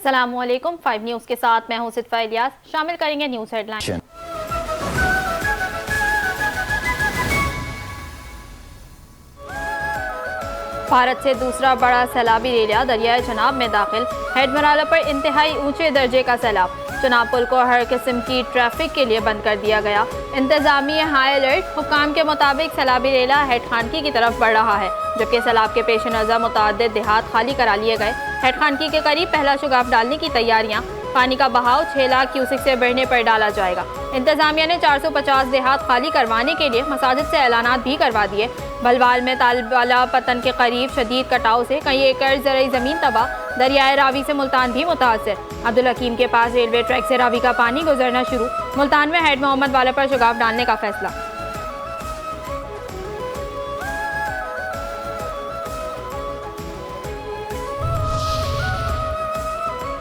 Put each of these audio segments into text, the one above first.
अस्सलामुअलैकुम 5 न्यूज़ के साथ मैं हूं सिद्फा इलियास। शामिल करेंगे न्यूज़ हेडलाइन। भारत से दूसरा बड़ा सैलाबी रेलिया दरियाए चनाब में दाखिल। हेडमराला पर इंतहाई ऊंचे दर्जे का सैलाब। चनाब पुल को हर किस्म की ट्रैफिक के लिए बंद कर दिया गया। इंतजामिया हाई अलर्ट। हुकाम के मुताबिक सैलाबी रेला हेड खानकी की तरफ बढ़ रहा है, जबकि सैलाब के पेश नज़र मुतअद्दिद देहात खाली करा लिए गए। हेड खानकी के करीब पहला शुगाफ डालने की तैयारियां। पानी का बहाव 6 लाख क्यूसिक से बढ़ने पर डाला जाएगा। इंतजामिया ने 450 देहात खाली करवाने के लिए मसाजिद से ऐलानात भी करवा दिए। भलवाल में तालवाला पतन के करीब शदीद कटाव से कई एकड़ ज़रई ज़मीन तबाह। दरियाए रावी से मुल्तान भी मुतासर। अब्दुल हकीम के पास रेलवे ट्रैक से रावी का पानी गुजरना शुरू। मुल्तान में हेड मोहम्मद वाला पर शुगाफ डालने का फैसला।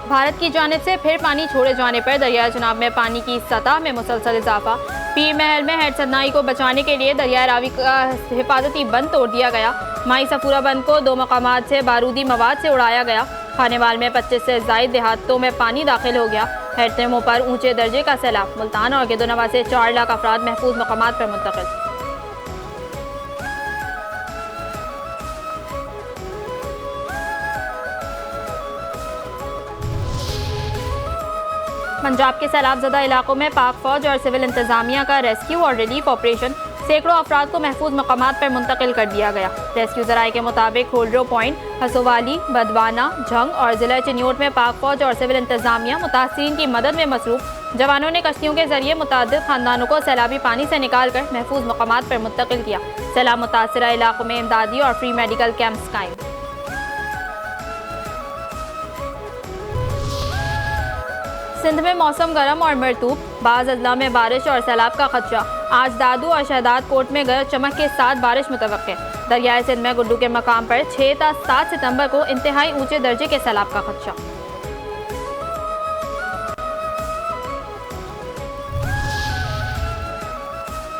भारत की जानिब से फिर पानी छोड़े जाने पर दरियाए चनाब में पानी की सतह में मुसलसल इजाफा। पीर महल में हेड सदनाई को बचाने के लिए दरियाए रावी का हिफाजती बंद तोड़ दिया गया। माई सफूरा बंद को 2 मकामात से बारूदी मवाद से उड़ाया गया। खानेवाल में 25 से ज़ायद देहातों में पानी दाखिल हो गया। हेड तमो पर ऊंचे दर्जे का सैलाब। मुल्तान और गिरदोनवा से 4 लाख अफराद महफूज मकामात पर मुंतकिल। पंजाब के सैलाब ज़दा इलाकों में पाक फौज और सिविल इंतजामिया का रेस्क्यू और रिलीफ ऑपरेशन। सैकड़ों अफराद को महफूज मकामात पर मुंतकिल कर दिया गया। रेस्क्यू ज़राए के मुताबिक होल्ड्रो पॉइंट, हसोवाली, बदवाना, झंग और ज़िला चिन्योट में पाक फौज और सिविल इंतजामिया मुतासिरीन की मदद में मसरूफ। जवानों ने कश्तियों के जरिए मुतअद्दिद खानदानों को सैलाबी पानी से निकाल कर महफूज मकामात पर मुंतकिल किया। सैलाब मुतासरा इलाकों में इमदादी और फ्री मेडिकल कैंप्स कायम। सिंध में मौसम गर्म और मरतूब। बाज़ अजला में बारिश और सैलाब का खदशा। आज दादू और शहदाद कोट में गरज चमक के साथ बारिश मुतवक्के। दरियाए सिंध में गुड्डू के मकाम पर 6 से 7 सितंबर को इंतहाई ऊंचे दर्जे के सैलाब का खदशा।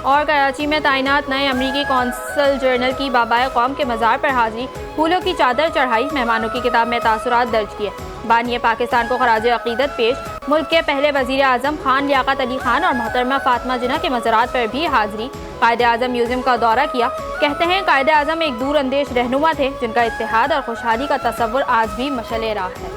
और कराची में तैनात नए अमरीकी कौंसल जनरल की बाबाए कौम के मज़ार पर हाजिरी। फूलों की चादर चढ़ाई। मेहमानों की किताब में तासुरात दर्ज किए। बानिए पाकिस्तान को खराज अकीदत पेश। मुल्क के पहले वज़ीर आज़म खान लियाकत अली खान और मोहतरमा फातिमा जिन्ना के मज़ारात पर भी हाजिरी। कायदे आज़म म्यूजियम का दौरा किया। कहते हैं कायदे आज़म एक दूर अंदेश रहनुमा थे जिनका इत्तेहाद और खुशहाली का तसव्वुर आज भी मशअल राह है।